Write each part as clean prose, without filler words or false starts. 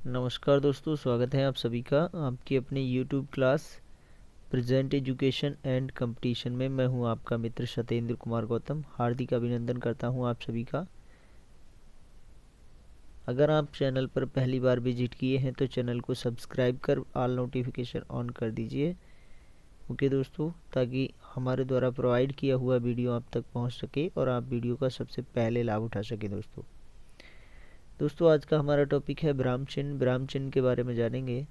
नमस्कार दोस्तों, स्वागत है आप सभी का आपकी अपने YouTube class present education and competition में। मैं हूं आपका मित्र सत्येंद्र कुमार गौतम। हार्दिक अभिनंदन करता हूं आप सभी का। अगर आप चैनल पर पहली बार विजिट किए हैं तो चैनल को सब्सक्राइब कर ऑल नोटिफिकेशन ऑन कर दीजिए। ओके दोस्तों, ताकि हमारे द्वारा प्रोवाइड किया हुआ वीडियो आप तक पहुँच सके और आप वीडियो का सबसे पहले लाभ उठा सके। दोस्तों आज का हमारा टॉपिक है विराम चिन्ह। विराम चिन्ह के बारे में जानेंगे।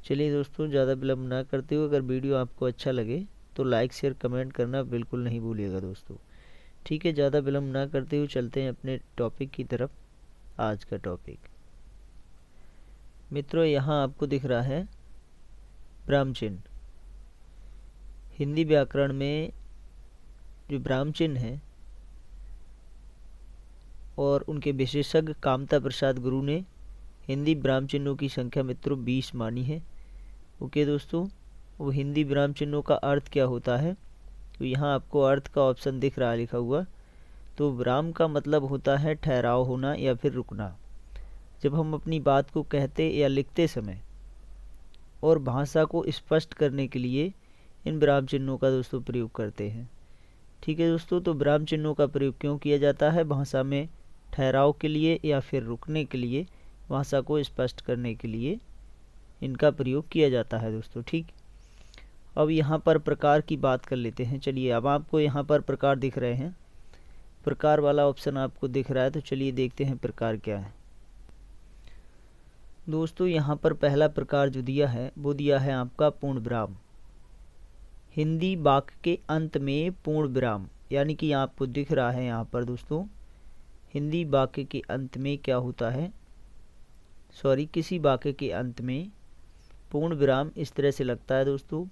चलिए दोस्तों, ज़्यादा विलम्ब ना करते हुए, अगर वीडियो आपको अच्छा लगे तो लाइक शेयर कमेंट करना बिल्कुल नहीं भूलिएगा दोस्तों। ठीक है, ज़्यादा विलम्ब ना करते हुए चलते हैं अपने टॉपिक की तरफ। आज का टॉपिक मित्रों यहाँ आपको दिख रहा है विराम चिन्ह। हिंदी व्याकरण में जो विराम चिन्ह है और उनके विशेषज्ञ कामता प्रसाद गुरु ने हिंदी विराम चिन्हों की संख्या मित्रों 20 मानी है। ओके दोस्तों, वो हिंदी विराम चिन्हों का अर्थ क्या होता है, तो यहाँ आपको अर्थ का ऑप्शन दिख रहा है लिखा हुआ। तो विराम का मतलब होता है ठहराव होना या फिर रुकना। जब हम अपनी बात को कहते या लिखते समय और भाषा को स्पष्ट करने के लिए इन विराम चिन्हों का दोस्तों प्रयोग करते हैं। ठीक है दोस्तों, तो विराम चिन्हों का प्रयोग क्यों किया जाता है? भाषा में ठहराव के लिए या फिर रुकने के लिए, भाषा को स्पष्ट करने के लिए इनका प्रयोग किया जाता है दोस्तों। ठीक, अब यहाँ पर प्रकार की बात कर लेते हैं। चलिए, अब आपको यहाँ पर प्रकार दिख रहे हैं, प्रकार वाला ऑप्शन आपको दिख रहा है, तो चलिए देखते हैं प्रकार क्या है। दोस्तों यहाँ पर पहला प्रकार जो दिया है वो दिया है आपका पूर्ण विराम। हिंदी वाक्य के अंत में पूर्ण विराम, यानी कि आपको दिख रहा है यहाँ पर दोस्तों, हिंदी वाक्य के अंत में क्या होता है, किसी वाक्य के अंत में पूर्ण विराम इस तरह से लगता है दोस्तों।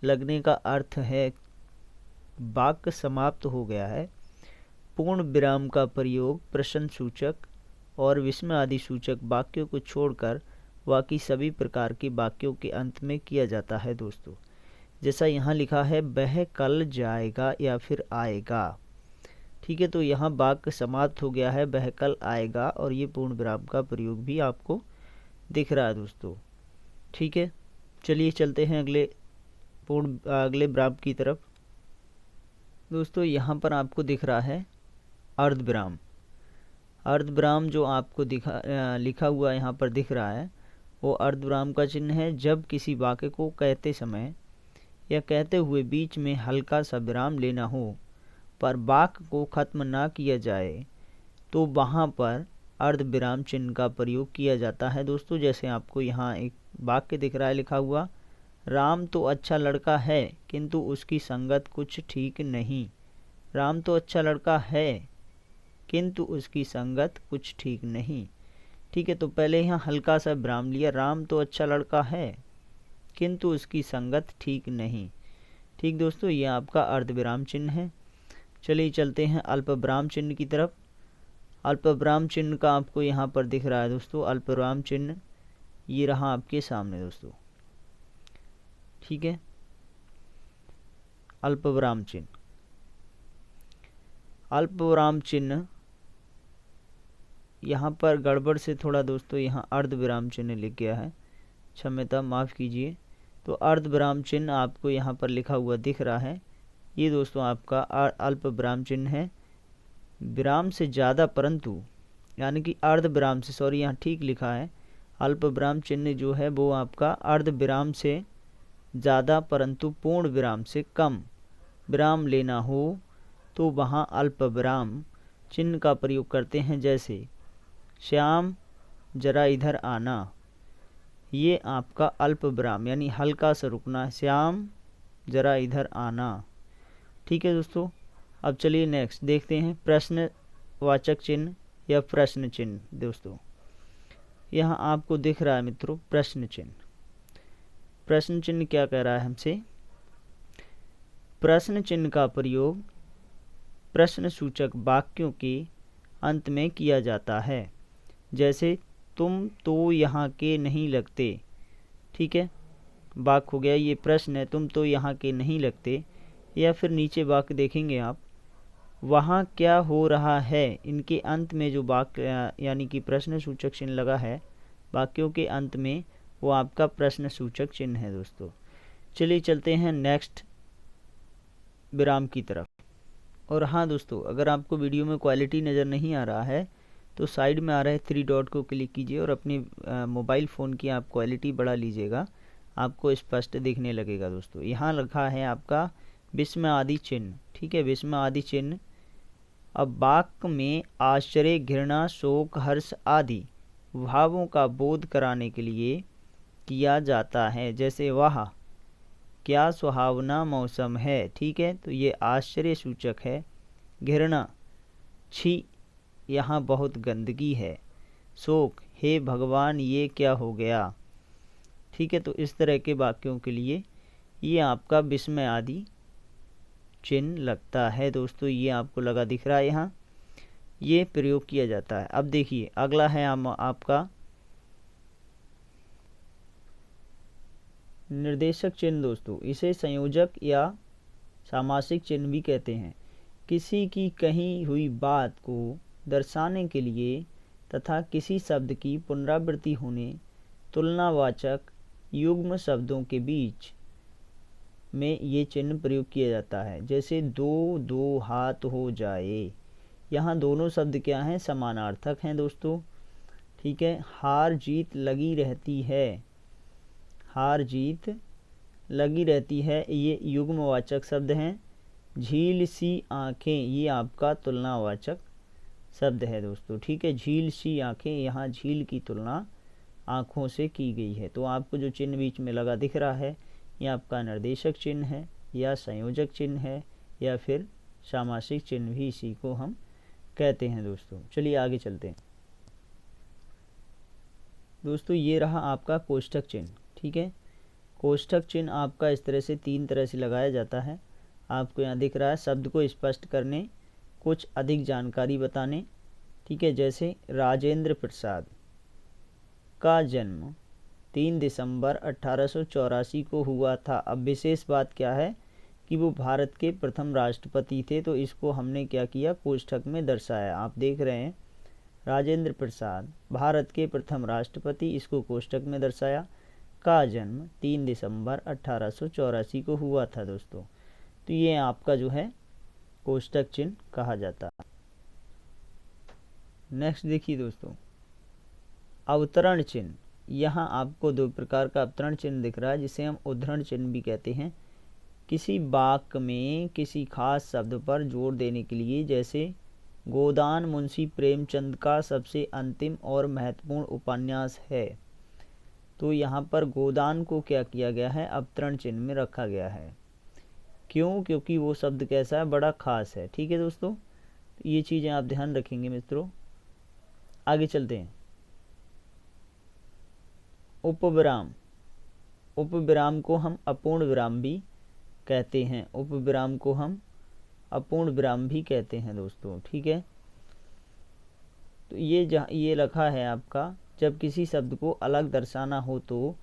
लगने का अर्थ है वाक्य समाप्त हो गया है। पूर्ण विराम का प्रयोग प्रश्न सूचक और विस्मय आदि सूचक वाक्यों को छोड़कर बाकी सभी प्रकार के वाक्यों के अंत में किया जाता है दोस्तों। जैसा यहाँ लिखा है, वह कल जाएगा या फिर आएगा। ठीक है, तो यहाँ वाक्य समाप्त हो गया है, वह कल आएगा, और ये पूर्ण विराम का प्रयोग भी आपको दिख रहा है दोस्तों। ठीक है, चलिए चलते हैं अगले विराम की तरफ। दोस्तों यहाँ पर आपको दिख रहा है अर्धविराम। अर्धविराम जो आपको लिखा हुआ यहाँ पर दिख रहा है वो अर्धविराम का चिन्ह है। जब किसी वाक्य को कहते समय या कहते हुए बीच में हल्का सा विराम लेना हो पर वाक्य को खत्म ना किया जाए तो वहाँ पर अर्धविराम चिन्ह का प्रयोग किया जाता है दोस्तों। जैसे आपको यहाँ एक वाक्य दिख रहा है लिखा हुआ, राम तो अच्छा लड़का है किंतु उसकी संगत कुछ ठीक नहीं। राम तो अच्छा लड़का है किंतु उसकी संगत कुछ ठीक नहीं। ठीक है, तो पहले यहाँ हल्का सा विराम लिया, राम तो अच्छा लड़का है किंतु उसकी संगत ठीक नहीं। ठीक दोस्तों, ये आपका अर्धविराम चिन्ह है। चलिए चलते हैं अल्पविराम चिन्ह की तरफ। अल्पविराम चिन्ह का आपको यहाँ पर दिख रहा है दोस्तों, अल्पविराम चिन्ह ये रहा आपके सामने दोस्तों। ठीक है, अल्पविराम चिन्ह, अल्पविराम चिन्ह यहाँ पर गड़बड़ से थोड़ा दोस्तों यहाँ अर्धविराम चिन्ह लिख गया है, क्षम्यता माफ़ कीजिए। तो अर्धविराम चिन्ह आपको यहाँ पर लिखा हुआ दिख रहा है, ये दोस्तों आपका अल्पविराम चिन्ह है। विराम से ज़्यादा परंतु, यानी कि अर्धविराम से, यहाँ ठीक लिखा है, अल्पविराम चिन्ह जो है वो आपका अर्धविराम से ज़्यादा परंतु पूर्ण विराम से कम विराम लेना हो तो वहाँ अल्पविराम चिन्ह का प्रयोग करते हैं। जैसे श्याम जरा इधर आना, ये आपका अल्पविराम यानी हल्का सा रुकना, श्याम जरा इधर आना। ठीक है दोस्तों, अब चलिए नेक्स्ट देखते हैं प्रश्नवाचक चिन्ह या प्रश्न चिन्ह। दोस्तों यहाँ आपको दिख रहा है मित्रों प्रश्न चिन्ह। प्रश्न चिन्ह क्या कह रहा है हमसे? प्रश्न चिन्ह का प्रयोग प्रश्न सूचक वाक्यों के अंत में किया जाता है। जैसे तुम तो यहाँ के नहीं लगते। ठीक है, वाक्य हो गया, ये प्रश्न है, तुम तो यहाँ के नहीं लगते। या फिर नीचे वाक्य देखेंगे आप, वहाँ क्या हो रहा है, इनके अंत में जो वाक्य यानी कि प्रश्न सूचक चिन्ह लगा है वाक्यों के अंत में वो आपका प्रश्न सूचक चिन्ह है दोस्तों। चलिए चलते हैं नेक्स्ट विराम की तरफ। और हाँ दोस्तों, अगर आपको वीडियो में क्वालिटी नज़र नहीं आ रहा है तो साइड में आ रहा है 3 डॉट को क्लिक कीजिए और अपने मोबाइल फ़ोन की आप क्वालिटी बढ़ा लीजिएगा, आपको स्पष्ट दिखने लगेगा दोस्तों। यहाँ लिखा है आपका विस्म आदि चिन्ह, ठीक है, विस्म आदि चिन्ह। अब वाक्य में आश्चर्य, घृणा, शोक, हर्ष आदि भावों का बोध कराने के लिए किया जाता है। जैसे वाह क्या सुहावना मौसम है, ठीक है, तो ये आश्चर्य सूचक है। घृणा, छी यहाँ बहुत गंदगी है। शोक, हे भगवान ये क्या हो गया, ठीक है। तो इस तरह के वाक्यों के लिए ये आपका विस्मय आदि चिन्ह लगता है दोस्तों। ये आपको लगा दिख रहा है, यहाँ ये प्रयोग किया जाता है। अब देखिए अगला है आपका निर्देशक चिन्ह दोस्तों। इसे संयोजक या सामासिक चिन्ह भी कहते हैं। किसी की कही हुई बात को दर्शाने के लिए तथा किसी शब्द की पुनरावृत्ति होने तुलनावाचक युग्म शब्दों के बीच में ये चिन्ह प्रयोग किया जाता है। जैसे दो दो हाथ हो जाए, यहाँ दोनों शब्द क्या हैं, समानार्थक हैं दोस्तों, ठीक है। हार जीत लगी रहती है, हार जीत लगी रहती है, ये युग्मवाचक शब्द हैं। झील सी आँखें, ये आपका तुलनावाचक शब्द है दोस्तों, ठीक है। झील सी आँखें, यहाँ झील की तुलना आँखों से की गई है। तो आपको जो चिन्ह बीच में लगा दिख रहा है ये आपका निर्देशक चिन्ह है या संयोजक चिन्ह है या फिर सामासिक चिन्ह भी इसी को हम कहते हैं दोस्तों। चलिए आगे चलते हैं दोस्तों। ये रहा आपका कोष्ठक चिन्ह, ठीक है। कोष्ठक चिन्ह आपका इस तरह से 3 तरह से लगाया जाता है। आपको यहाँ दिख रहा है शब्द को स्पष्ट करने, कुछ अधिक जानकारी बताने, ठीक है। जैसे राजेंद्र प्रसाद का जन्म 3 दिसंबर 1884 को हुआ था। अब विशेष बात क्या है कि वो भारत के प्रथम राष्ट्रपति थे, तो इसको हमने क्या किया, कोष्ठक में दर्शाया। आप देख रहे हैं राजेंद्र प्रसाद भारत के प्रथम राष्ट्रपति, इसको कोष्ठक में दर्शाया। का जन्म 3 दिसंबर 1884 को हुआ था दोस्तों। तो ये आपका जो है कोष्ठक चिन्ह कहा जाता है। नेक्स्ट देखिए दोस्तों, अवतरण चिन्ह। यहाँ आपको 2 प्रकार का अवतरण चिन्ह दिख रहा है जिसे हम उद्धरण चिन्ह भी कहते हैं। किसी वाक्य में किसी खास शब्द पर जोर देने के लिए, जैसे गोदान मुंशी प्रेमचंद का सबसे अंतिम और महत्वपूर्ण उपन्यास है, तो यहाँ पर गोदान को क्या किया गया है, अवतरण चिन्ह में रखा गया है। क्यों, क्योंकि वो शब्द कैसा है, बड़ा खास है, ठीक है दोस्तों। ये चीज़ें आप ध्यान रखेंगे मित्रों। आगे चलते हैं। उपविराम, उपविराम को हम अपूर्ण विराम भी कहते हैं, उपविराम को हम अपूर्ण विराम भी कहते हैं दोस्तों, ठीक है। तो ये लिखा है आपका, जब किसी शब्द को अलग दर्शाना हो तो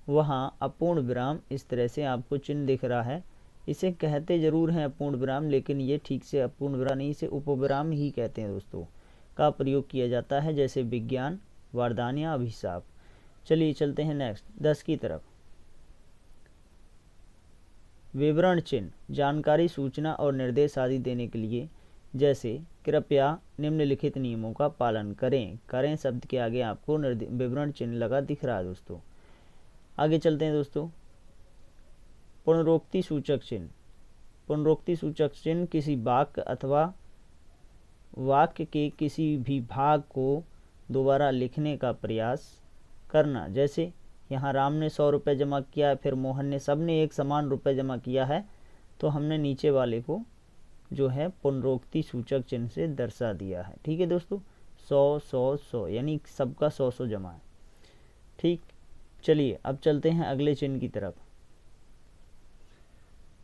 वहाँ अपूर्ण विराम, इस तरह से आपको चिन्ह दिख रहा है। इसे कहते जरूर हैं अपूर्ण विराम, लेकिन ये ठीक से अपूर्ण विराम नहीं, इसे उपविराम ही कहते हैं दोस्तों, का प्रयोग किया जाता है। जैसे विज्ञान, वरदान या अभिशाप। चलिए चलते हैं नेक्स्ट 10 की तरफ। विवरण चिन्ह, जानकारी, सूचना और निर्देश आदि देने के लिए, जैसे कृपया निम्नलिखित नियमों का पालन करें। करें शब्द के आगे आपको विवरण चिन्ह लगा दिख रहा है दोस्तों। आगे चलते हैं दोस्तों। पुनरोक्ति सूचक चिन्ह। पुनरोक्ति सूचक चिन्ह किसी वाक्य अथवा वाक्य के किसी भी भाग को दोबारा लिखने का प्रयास करना। जैसे यहाँ राम ने 100 रुपये जमा किया, फिर मोहन ने, सब ने एक समान रुपये जमा किया है, तो हमने नीचे वाले को जो है पुनरोक्ति सूचक चिन्ह से दर्शा दिया है, ठीक है दोस्तों। 100 100 100 यानी सबका 100 जमा है, ठीक। चलिए अब चलते हैं अगले चिन्ह की तरफ।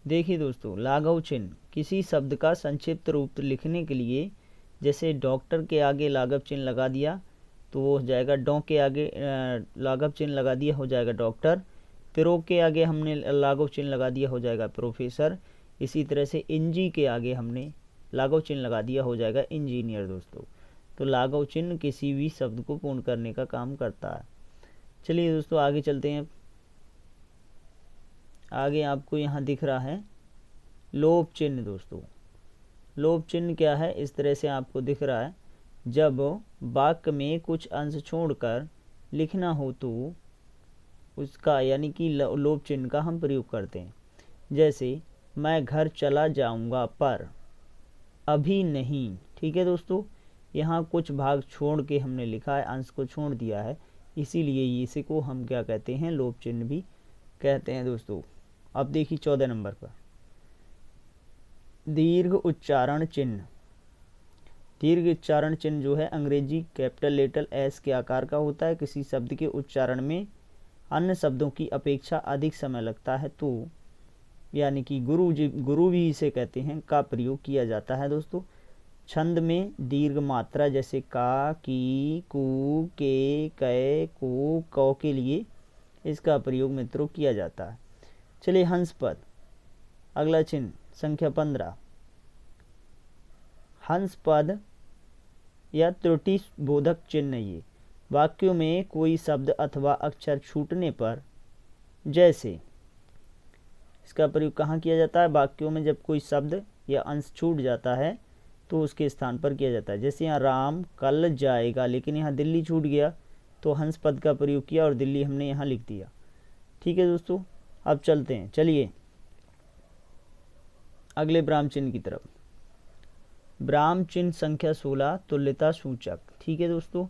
देखिए दोस्तों, लाघव चिन्ह, किसी शब्द का संक्षिप्त रूप लिखने के लिए, जैसे डॉक्टर के आगे लाघव चिन्ह लगा दिया तो वो हो जाएगा डॉ, के आगे लाघव चिन्ह लगा दिया हो जाएगा डॉक्टर। प्रो के आगे हमने लाघव चिन्ह लगा दिया हो जाएगा प्रोफेसर। इसी तरह से इंजी के आगे हमने लाघव चिन्ह लगा दिया हो जाएगा इंजीनियर दोस्तों। तो लाघव चिन्ह किसी भी शब्द को पूर्ण करने का काम करता है। चलिए दोस्तों आगे चलते हैं। आगे आपको यहाँ दिख रहा है लोप चिन्ह। दोस्तों लोप चिन्ह क्या है, इस तरह से आपको दिख रहा है। जब वाक्य में कुछ अंश छोड़कर लिखना हो तो उसका यानी कि लोप चिन्ह का हम प्रयोग करते हैं। जैसे मैं घर चला जाऊंगा पर अभी नहीं। ठीक है दोस्तों, यहाँ कुछ भाग छोड़ के हमने लिखा है, अंश को छोड़ दिया है, इसीलिए इसी को हम क्या कहते हैं, लोप चिन्ह भी कहते हैं दोस्तों। अब देखिए 14 नंबर पर दीर्घ उच्चारण चिन्ह। दीर्घ उच्चारण चिन्ह जो है अंग्रेजी कैपिटल लेटर एस के आकार का होता है। किसी शब्द के उच्चारण में अन्य शब्दों की अपेक्षा अधिक समय लगता है तो यानी कि गुरु भी इसे कहते हैं का प्रयोग किया जाता है दोस्तों। छंद में दीर्घ मात्रा जैसे का, की, कु, के, कै, को, कौ के लिए इसका प्रयोग मित्रों किया जाता है। चलिए हंस पद, अगला चिन्ह संख्या 15 हंस पद या त्रुटि बोधक चिन्ह। ये वाक्यों में कोई शब्द अथवा अक्षर छूटने पर, जैसे इसका प्रयोग कहाँ किया जाता है, वाक्यों में जब कोई शब्द या अंश छूट जाता है तो उसके स्थान पर किया जाता है। जैसे यहाँ राम कल जाएगा, लेकिन यहाँ दिल्ली छूट गया तो हंस पद का प्रयोग किया और दिल्ली हमने यहाँ लिख दिया। ठीक है दोस्तों, अब चलते हैं, चलिए अगले ब्राह्म चिन्ह की तरफ। ब्राह्म चिन्ह संख्या 16 तुल्यता सूचक। ठीक है दोस्तों,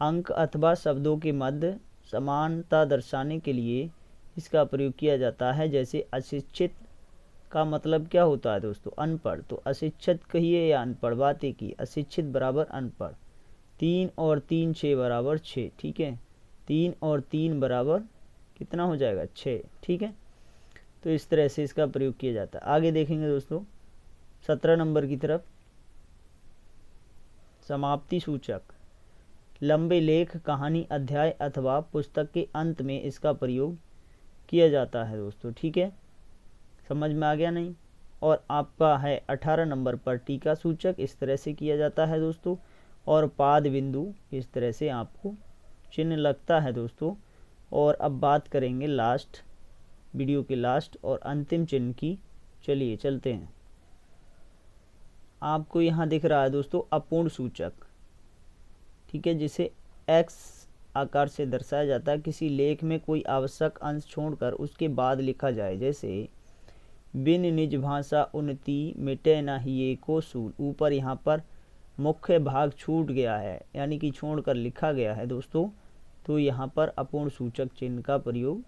अंक अथवा शब्दों के मध्य समानता दर्शाने के लिए इसका प्रयोग किया जाता है। जैसे अशिक्षित का मतलब क्या होता है दोस्तों, अनपढ़। तो अशिक्षित कहिए या अनपढ़, बात एक ही, अशिक्षित बराबर अनपढ़। 3 और 3 6 बराबर 6। ठीक है, 3 और 3 बराबर कितना हो जाएगा, 6। ठीक है, तो इस तरह से इसका प्रयोग किया जाता है। आगे देखेंगे दोस्तों 17 नंबर की तरफ, समाप्ति सूचक। लंबे लेख, कहानी, अध्याय अथवा पुस्तक के अंत में इसका प्रयोग किया जाता है दोस्तों। ठीक है, समझ में आ गया नहीं। और आपका है 18 नंबर पर टीका सूचक, इस तरह से किया जाता है दोस्तों। और पाद बिंदु, इस तरह से आपको चिन्ह लगता है दोस्तों। और अब बात करेंगे लास्ट, वीडियो के लास्ट और अंतिम चिन्ह की। चलिए चलते हैं। आपको यहाँ दिख रहा है दोस्तों अपूर्ण सूचक। ठीक है, जिसे एक्स आकार से दर्शाया जाता है। किसी लेख में कोई आवश्यक अंश छोड़कर उसके बाद लिखा जाए। जैसे बिन निज भाषा उन्नति मिटे न हिये को सूल। ऊपर यहाँ पर मुख्य भाग छूट गया है, यानी कि छोड़कर लिखा गया है दोस्तों, तो यहाँ पर अपूर्ण सूचक चिन्ह का प्रयोग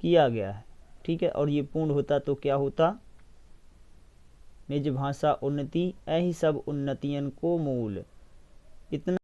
किया गया है। ठीक है, और ये पूर्ण होता तो क्या होता, निज भाषा उन्नति, यही सब उन्नतियन को मूल। इतना